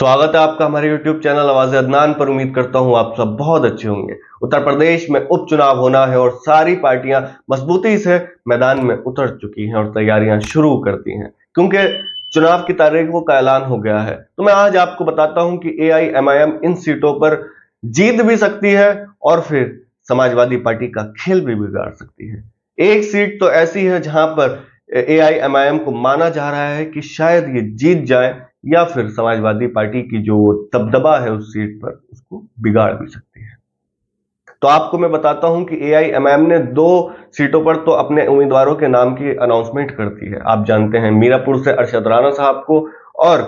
स्वागत है आपका हमारे YouTube चैनल आवाज़े अदनान पर। उम्मीद करता हूं आप सब बहुत अच्छे होंगे। उत्तर प्रदेश में उपचुनाव होना है और सारी पार्टियां मजबूती से मैदान में उतर चुकी हैं और तैयारियां शुरू कर दी हैं, क्योंकि चुनाव की तारीखों का ऐलान हो गया है। तो मैं आज आपको बताता हूं कि AIMIM इन सीटों पर जीत भी सकती है और फिर समाजवादी पार्टी का खेल भी बिगाड़ सकती है। एक सीट तो ऐसी है जहां पर AIMIM को माना जा रहा है कि शायद ये जीत जाए या फिर समाजवादी पार्टी की जो दबदबा है उस सीट पर उसको बिगाड़ भी सकती है। तो आपको मैं बताता हूं कि AIMIM ने 2 सीटों पर तो अपने उम्मीदवारों के नाम की अनाउंसमेंट कर दी है। आप जानते हैं, मीरापुर से अरशद राणा साहब को और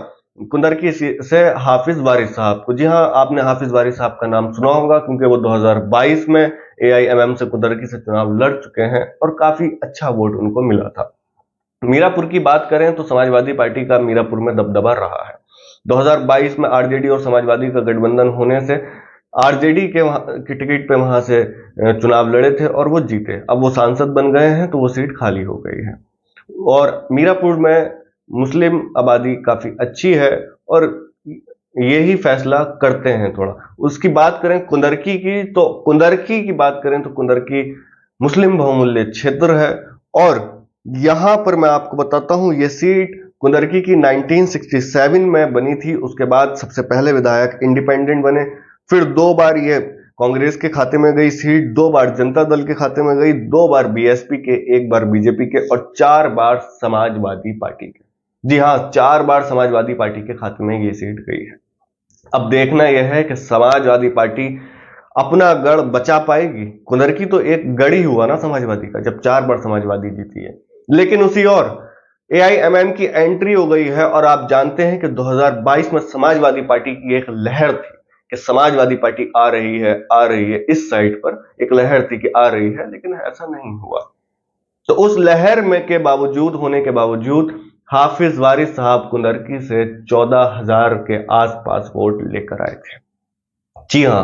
कुंदरकी से हाफिज वारिस साहब को। जी हां, आपने हाफिज वारिस साहब का नाम सुना होगा क्योंकि वो 2022 में AIMIM से कुंदरकी से चुनाव लड़ चुके हैं और काफी अच्छा वोट उनको मिला था। मीरापुर की बात करें तो समाजवादी पार्टी का मीरापुर में दबदबा रहा है। 2022 में आरजेडी और समाजवादी का गठबंधन होने से आरजेडी की टिकट पे वहां से चुनाव लड़े थे और वो जीते। अब वो सांसद बन गए हैं तो वो सीट खाली हो गई है। और मीरापुर में मुस्लिम आबादी काफी अच्छी है और यही फैसला करते हैं थोड़ा। उसकी बात करें कुंदरकी की, तो कुंदरकी की बात करें तो कुंदरकी मुस्लिम बहुमूल्य क्षेत्र है। और यहां पर मैं आपको बताता हूं, ये सीट कुंदरकी की 1967 में बनी थी। उसके बाद सबसे पहले विधायक इंडिपेंडेंट बने, फिर 2 बार ये कांग्रेस के खाते में गई सीट, 2 बार जनता दल के खाते में गई, 2 बार बीएसपी के, 1 बार बीजेपी के और 4 बार समाजवादी पार्टी के। जी हां, 4 बार समाजवादी पार्टी के खाते में ये सीट गई है। अब देखना यह है कि समाजवादी पार्टी अपना गढ़ बचा पाएगी। कुंदरकी तो एक गढ़ ही हुआ ना समाजवादी का, जब 4 बार समाजवादी जीती है। लेकिन उसी और AIMIM की एंट्री हो गई है और आप जानते हैं कि 2022 में समाजवादी पार्टी की एक लहर थी कि समाजवादी पार्टी आ रही है, इस साइड पर एक लहर थी कि आ रही है, लेकिन ऐसा नहीं हुआ। तो उस लहर में के बावजूद होने के बावजूद हाफिज वारिस साहब कुंदरकी से 14,000 के आसपास वोट लेकर आए थे। जी हां,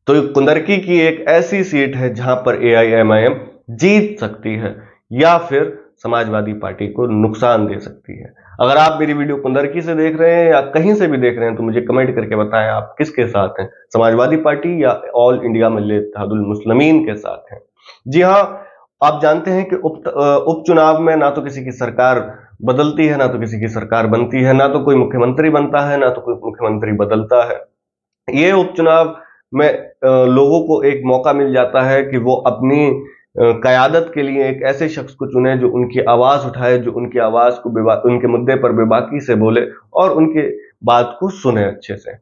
तो कुंदरकी की एक ऐसी सीट है जहां पर AIMIM जीत सकती है या फिर समाजवादी पार्टी को नुकसान दे सकती है। अगर आप मेरी वीडियो कुंदरकी से देख रहे हैं या कहीं से भी देख रहे हैं तो मुझे कमेंट करके बताएं आप किसके साथ हैं, समाजवादी पार्टी या ऑल इंडिया मिल्लत इत्तेहादुल मुस्लिमीन के साथ हैं। जी हां, आप जानते हैं कि उपचुनाव में ना तो किसी की सरकार बदलती है, ना तो किसी की सरकार बनती है, ना तो कोई मुख्यमंत्री बनता है, ना तो कोई मुख्यमंत्री बदलता है। ये उपचुनाव में लोगों को एक मौका मिल जाता है कि वो अपनी कयादत के लिए एक ऐसे शख्स को चुने जो उनकी आवाज उठाए, जो उनकी आवाज को उनके मुद्दे पर बेबाकी से बोले और उनके बात को सुने अच्छे से।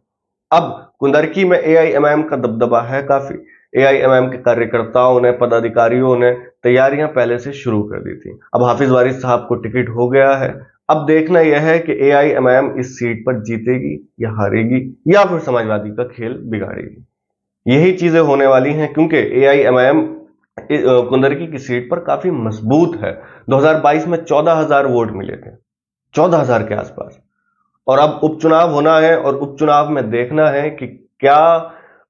अब कुंदरकी में AIMIM का दबदबा है काफी। AIMIM के कार्यकर्ताओं ने, पदाधिकारियों ने तैयारियां पहले से शुरू कर दी थी। अब हाफिज वारिस साहब को टिकट हो गया है। अब देखना यह है कि AIMIM इस सीट पर जीतेगी या हारेगी या फिर समाजवादी का खेल बिगाड़ेगी। यही चीजें होने वाली हैं क्योंकि AIMIM कुंदरकी की सीट पर काफी मजबूत है। 2022 में 14,000 वोट मिले थे, 14,000 के आसपास। और अब उपचुनाव होना है और उपचुनाव में देखना है कि क्या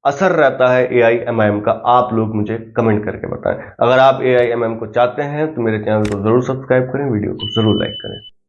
असर रहता है AIMIM का। आप लोग मुझे कमेंट करके बताएं। अगर आप AIMIM को चाहते हैं तो मेरे चैनल को जरूर सब्सक्राइब करें, वीडियो को जरूर लाइक करें।